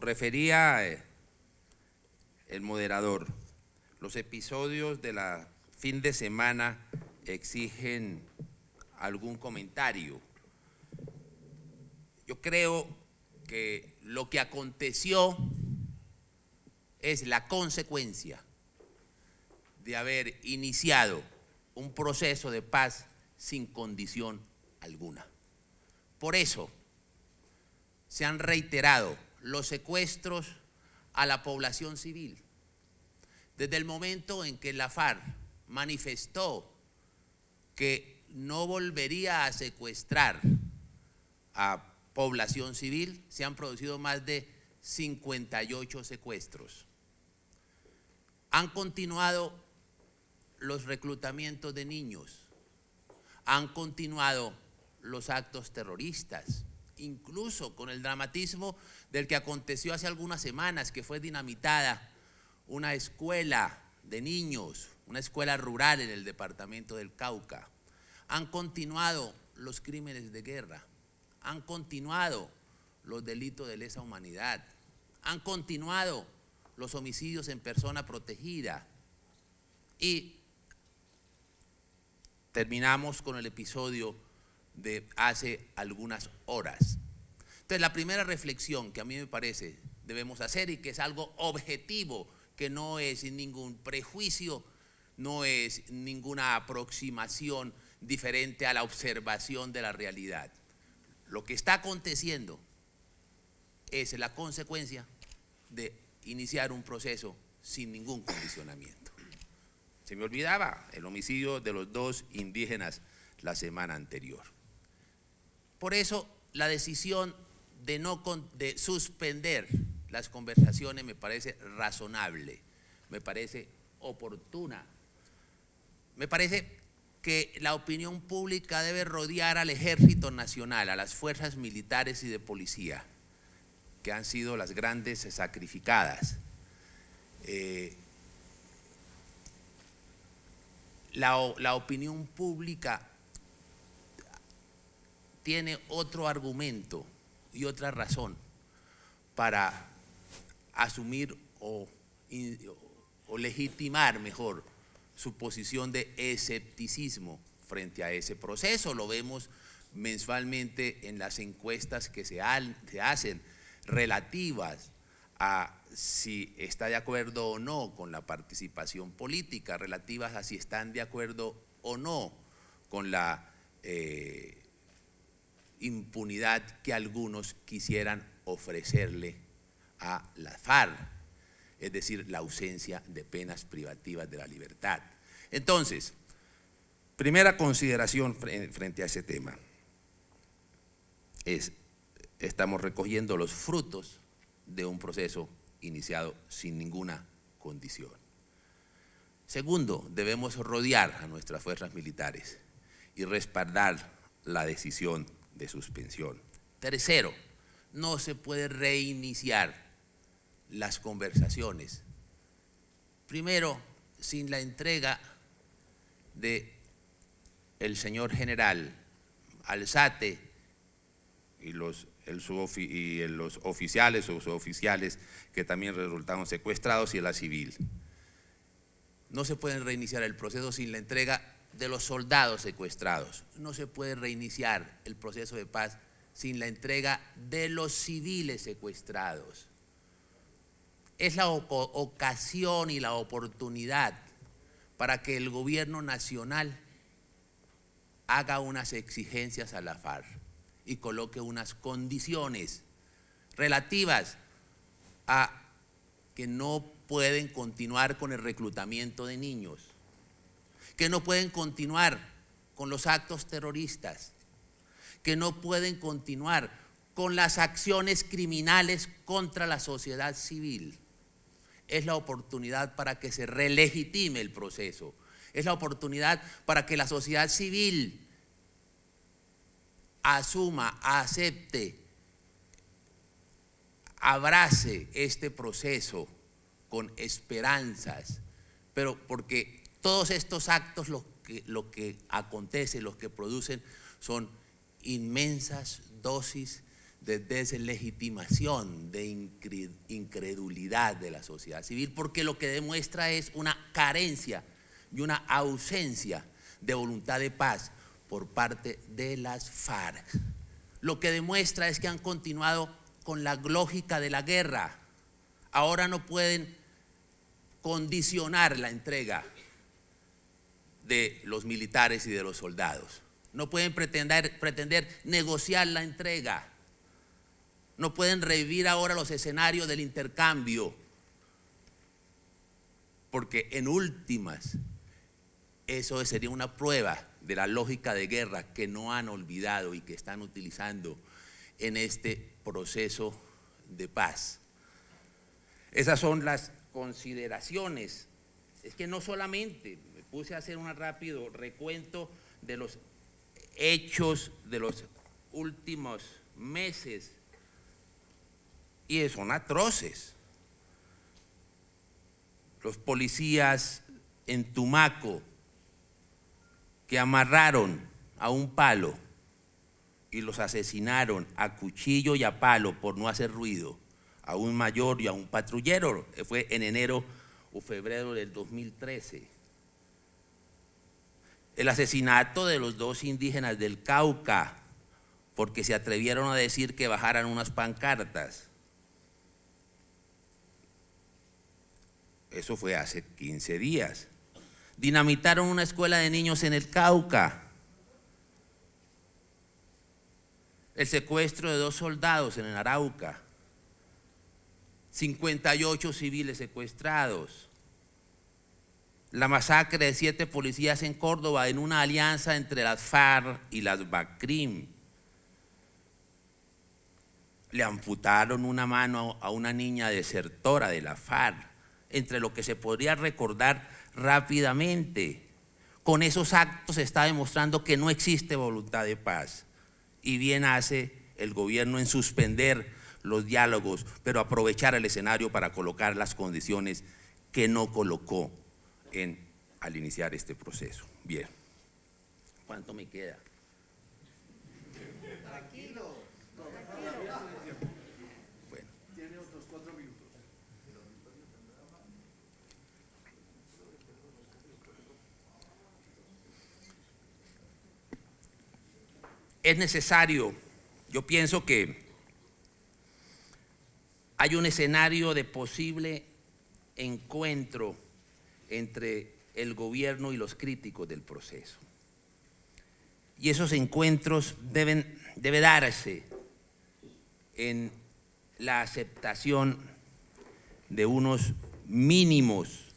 refería el moderador, los episodios de la fin de semana exigen algún comentario. Yo creo que lo que aconteció es la consecuencia de haber iniciado un proceso de paz sin condición alguna. Por eso se han reiterado los secuestros a la población civil. Desde el momento en que la FARC manifestó que no volvería a secuestrar a población civil, se han producido más de 58 secuestros. Han continuado los reclutamientos de niños, han continuado los actos terroristas, incluso con el dramatismo del que aconteció hace algunas semanas, que fue dinamitada una escuela de niños, una escuela rural en el departamento del Cauca. Han continuado los crímenes de guerra, han continuado los delitos de lesa humanidad, han continuado los homicidios en persona protegida y terminamos con el episodio de hace algunas horas. Entonces, la primera reflexión que a mí me parece debemos hacer, y que es algo objetivo, que no es ningún prejuicio, no es ninguna aproximación diferente a la observación de la realidad. Lo que está aconteciendo es la consecuencia de iniciar un proceso sin ningún condicionamiento. Se me olvidaba el homicidio de los 2 indígenas la semana anterior. Por eso la decisión de suspender las conversaciones me parece razonable, me parece oportuna. Me parece que la opinión pública debe rodear al Ejército Nacional, a las fuerzas militares y de policía, que han sido las grandes sacrificadas. La opinión pública tiene otro argumento y otra razón para asumir o legitimar mejor su posición de escepticismo frente a ese proceso. Lo vemos mensualmente en las encuestas que se hacen relativas a si está de acuerdo o no con la participación política, relativas a si están de acuerdo o no con la impunidad que algunos quisieran ofrecerle a la FARC, es decir, la ausencia de penas privativas de la libertad. Entonces, primera consideración frente a ese tema es: estamos recogiendo los frutos de un proceso iniciado sin ninguna condición. Segundo, debemos rodear a nuestras fuerzas militares y respaldar la decisión de suspensión. Tercero, no se puede reiniciar las conversaciones. Primero, sin la entrega del señor general Alzate y los oficiales o suboficiales que también resultaron secuestrados, y la civil. No se puede reiniciar el proceso sin la entrega de los soldados secuestrados. No se puede reiniciar el proceso de paz sin la entrega de los civiles secuestrados. Es la ocasión y la oportunidad para que el gobierno nacional haga unas exigencias a la FARC y coloque unas condiciones relativas a que no pueden continuar con el reclutamiento de niños, que no pueden continuar con los actos terroristas, que no pueden continuar con las acciones criminales contra la sociedad civil. Es la oportunidad para que se relegitime el proceso, es la oportunidad para que la sociedad civil asuma, acepte, abrace este proceso con esperanzas, pero porque todos estos actos lo que acontece, los que producen, son inmensas dosis de deslegitimación, de incredulidad de la sociedad civil, porque lo que demuestra es una carencia y una ausencia de voluntad de paz por parte de las FARC. Lo que demuestra es que han continuado con la lógica de la guerra. Ahora no pueden condicionar la entrega de los militares y de los soldados. No pueden pretender negociar la entrega. No pueden revivir ahora los escenarios del intercambio, porque en últimas eso sería una prueba de la lógica de guerra que no han olvidado y que están utilizando en este proceso de paz. Esas son las consideraciones. Es que no solamente me puse a hacer un rápido recuento de los hechos de los últimos meses y son atroces. Los policías en Tumaco que amarraron a un palo y los asesinaron a cuchillo y a palo por no hacer ruido, a un mayor y a un patrullero, fue en enero o febrero del 2013. El asesinato de los 2 indígenas del Cauca porque se atrevieron a decir que bajaran unas pancartas. Eso fue hace 15 días. Dinamitaron una escuela de niños en el Cauca. El secuestro de 2 soldados en el Arauca. 58 civiles secuestrados. La masacre de 7 policías en Córdoba en una alianza entre las FARC y las BACRIM. Le amputaron una mano a una niña desertora de la FARC, entre lo que se podría recordar rápidamente. Con esos actos se está demostrando que no existe voluntad de paz, y bien hace el gobierno en suspender los diálogos, pero aprovechar el escenario para colocar las condiciones que no colocó al iniciar este proceso. Bien, ¿cuánto me queda? Tranquilo. Bueno. Tiene otros 4 minutos. Es necesario, yo pienso que hay un escenario de posible encuentro entre el gobierno y los críticos del proceso. Y esos encuentros debe darse en la aceptación de unos mínimos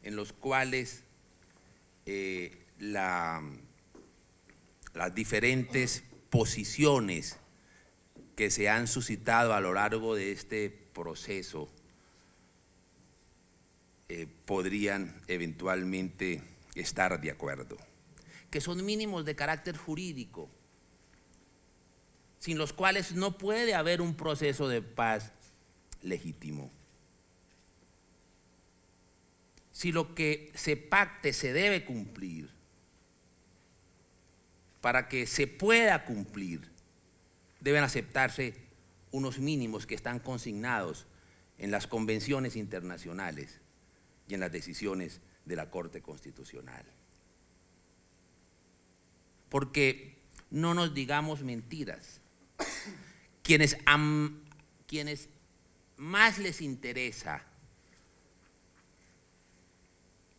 en los cuales las diferentes posiciones que se han suscitado a lo largo de este proceso podrían eventualmente estar de acuerdo, que son mínimos de carácter jurídico, sin los cuales no puede haber un proceso de paz legítimo. Si lo que se pacte se debe cumplir, para que se pueda cumplir, deben aceptarse unos mínimos que están consignados en las convenciones internacionales y en las decisiones de la Corte Constitucional. Porque no nos digamos mentiras, quienes más les interesa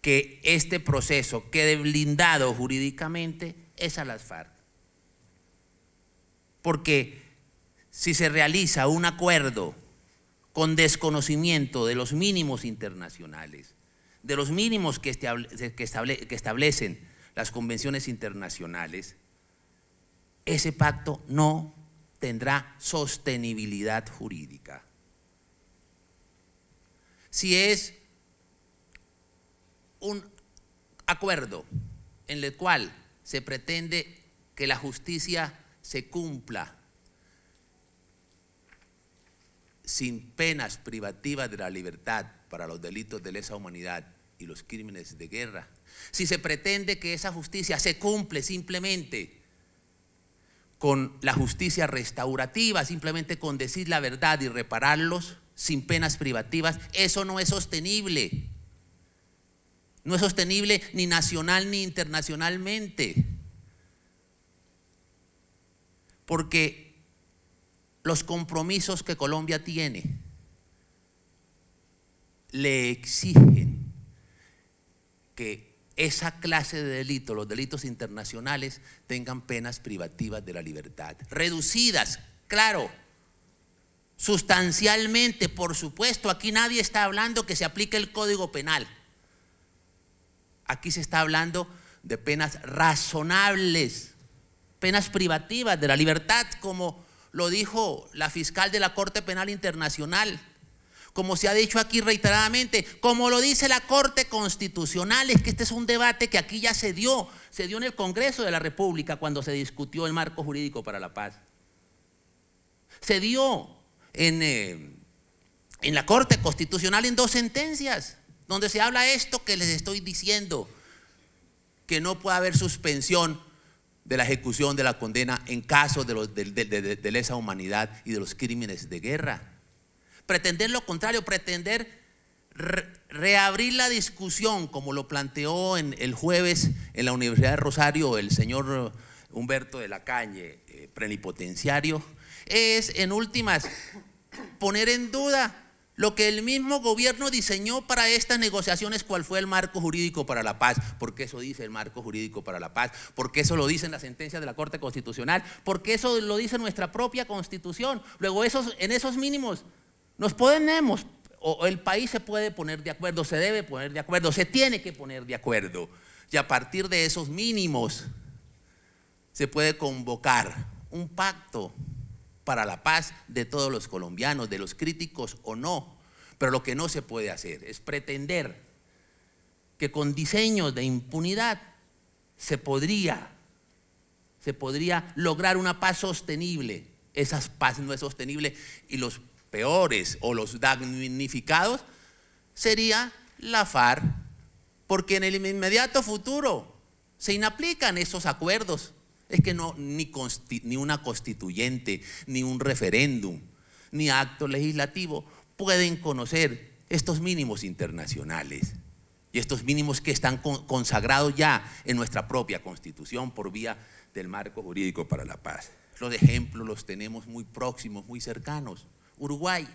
que este proceso quede blindado jurídicamente es a las FARC. Porque si se realiza un acuerdo con desconocimiento de los mínimos internacionales, de los mínimos que establecen las convenciones internacionales, ese pacto no tendrá sostenibilidad jurídica. Si es un acuerdo en el cual se pretende que la justicia se cumpla sin penas privativas de la libertad para los delitos de lesa humanidad y los crímenes de guerra, si se pretende que esa justicia se cumple simplemente con la justicia restaurativa, simplemente con decir la verdad y repararlos sin penas privativas, eso no es sostenible. No es sostenible ni nacional ni internacionalmente. Porque los compromisos que Colombia tiene le exigen que esa clase de delitos, los delitos internacionales, tengan penas privativas de la libertad. Reducidas, claro, sustancialmente, por supuesto. Aquí nadie está hablando que se aplique el Código Penal. Aquí se está hablando de penas razonables, penas privativas de la libertad, como lo dijo la fiscal de la Corte Penal Internacional, como se ha dicho aquí reiteradamente, como lo dice la Corte Constitucional. Es que este es un debate que aquí ya se dio en el Congreso de la República cuando se discutió el marco jurídico para la paz. Se dio en la Corte Constitucional en 2 sentencias, donde se habla esto que les estoy diciendo, que no puede haber suspensión de la ejecución de la condena en casos de lesa humanidad y de los crímenes de guerra. Pretender lo contrario, pretender reabrir la discusión como lo planteó el jueves en la Universidad de Rosario el señor Humberto de la Calle, plenipotenciario, es en últimas poner en duda lo que el mismo gobierno diseñó para estas negociaciones, cuál fue el marco jurídico para la paz. Porque eso dice el marco jurídico para la paz, porque eso lo dice en la sentencia de la Corte Constitucional, porque eso lo dice nuestra propia Constitución. Luego en esos mínimos nos ponemos, o el país se puede poner de acuerdo, se debe poner de acuerdo, se tiene que poner de acuerdo, y a partir de esos mínimos se puede convocar un pacto para la paz de todos los colombianos, de los críticos o no. Pero lo que no se puede hacer es pretender que con diseños de impunidad se podría lograr una paz sostenible. Esa paz no es sostenible, y los peores o los damnificados sería la FARC, porque en el inmediato futuro se inaplican esos acuerdos. Es que no, ni una constituyente, ni un referéndum, ni acto legislativo pueden conocer estos mínimos internacionales, y estos mínimos que están consagrados ya en nuestra propia Constitución por vía del marco jurídico para la paz. Los ejemplos los tenemos muy próximos, muy cercanos. Uruguay.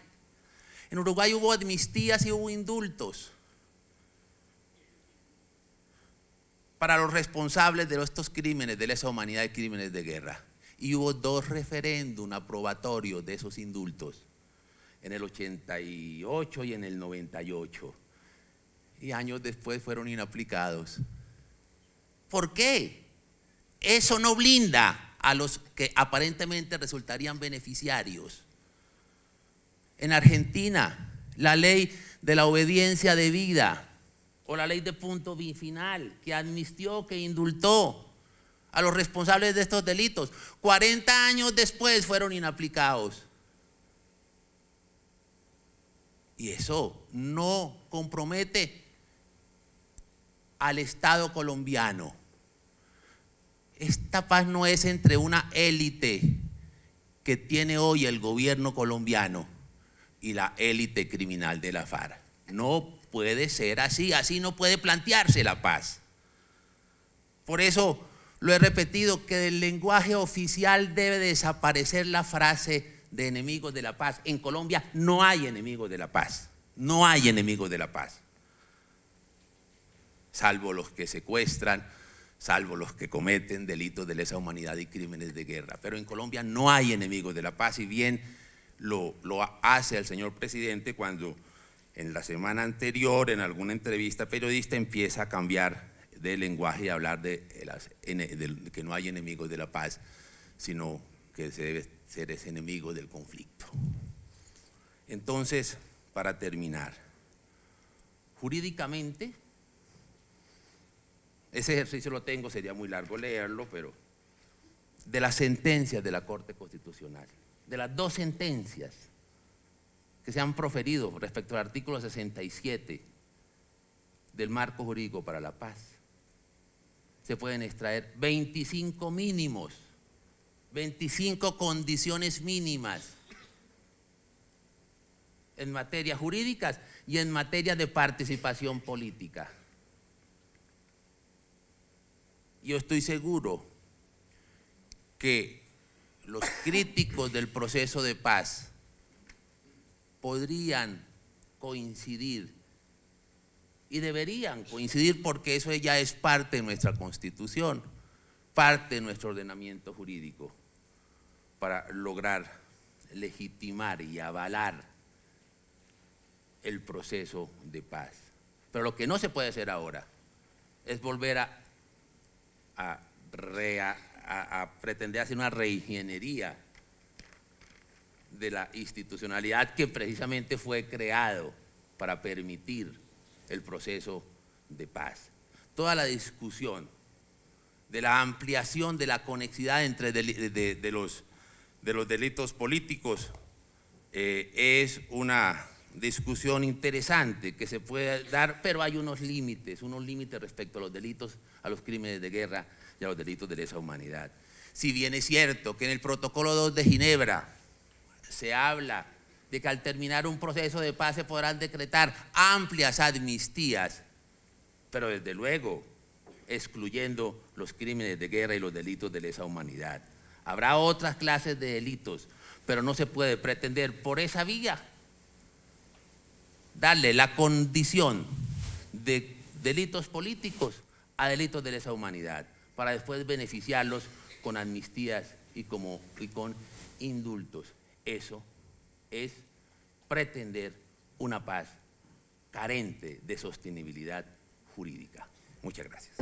En Uruguay hubo amnistías y hubo indultos para los responsables de estos crímenes de lesa humanidad y crímenes de guerra. Y hubo 2 referéndums aprobatorios de esos indultos, en el 88 y en el 98. Y años después fueron inaplicados. ¿Por qué? Eso no blinda a los que aparentemente resultarían beneficiarios. En Argentina, la ley de la obediencia debida, o la ley de punto final, que amnistió, que indultó a los responsables de estos delitos, 40 años después fueron inaplicados. Y eso no compromete al Estado colombiano. Esta paz no es entre una élite que tiene hoy el gobierno colombiano y la élite criminal de la FARC. No puede ser así, así no puede plantearse la paz. Por eso lo he repetido, que del lenguaje oficial debe desaparecer la frase de enemigos de la paz. En Colombia no hay enemigos de la paz, no hay enemigos de la paz, salvo los que secuestran, salvo los que cometen delitos de lesa humanidad y crímenes de guerra. Pero en Colombia no hay enemigos de la paz, y bien lo hace el señor presidente cuando en la semana anterior, en alguna entrevista periodista, empieza a cambiar de lenguaje y a hablar de que no hay enemigos de la paz, sino que se debe ser ese enemigo del conflicto. Entonces, para terminar, jurídicamente, ese ejercicio lo tengo, sería muy largo leerlo, pero de las sentencias de la Corte Constitucional, de las 2 sentencias que se han proferido respecto al artículo 67 del marco jurídico para la paz, se pueden extraer 25 mínimos 25 condiciones mínimas en materia jurídicas y en materia de participación política. Yo estoy seguro que los críticos del proceso de paz podrían coincidir y deberían coincidir, porque eso ya es parte de nuestra Constitución, parte de nuestro ordenamiento jurídico, para lograr legitimar y avalar el proceso de paz. Pero lo que no se puede hacer ahora es volver a pretender hacer una reingeniería de la institucionalidad que precisamente fue creado para permitir el proceso de paz. Toda la discusión de la ampliación de la conexidad entre de los delitos políticos es una discusión interesante que se puede dar, pero hay unos límites respecto a los delitos, a los crímenes de guerra y a los delitos de lesa humanidad. Si bien es cierto que en el Protocolo 2 de Ginebra se habla de que al terminar un proceso de paz se podrán decretar amplias amnistías, pero desde luego excluyendo los crímenes de guerra y los delitos de lesa humanidad. Habrá otras clases de delitos, pero no se puede pretender por esa vía darle la condición de delitos políticos a delitos de lesa humanidad, para después beneficiarlos con amnistías y con indultos. Eso es pretender una paz carente de sostenibilidad jurídica. Muchas gracias.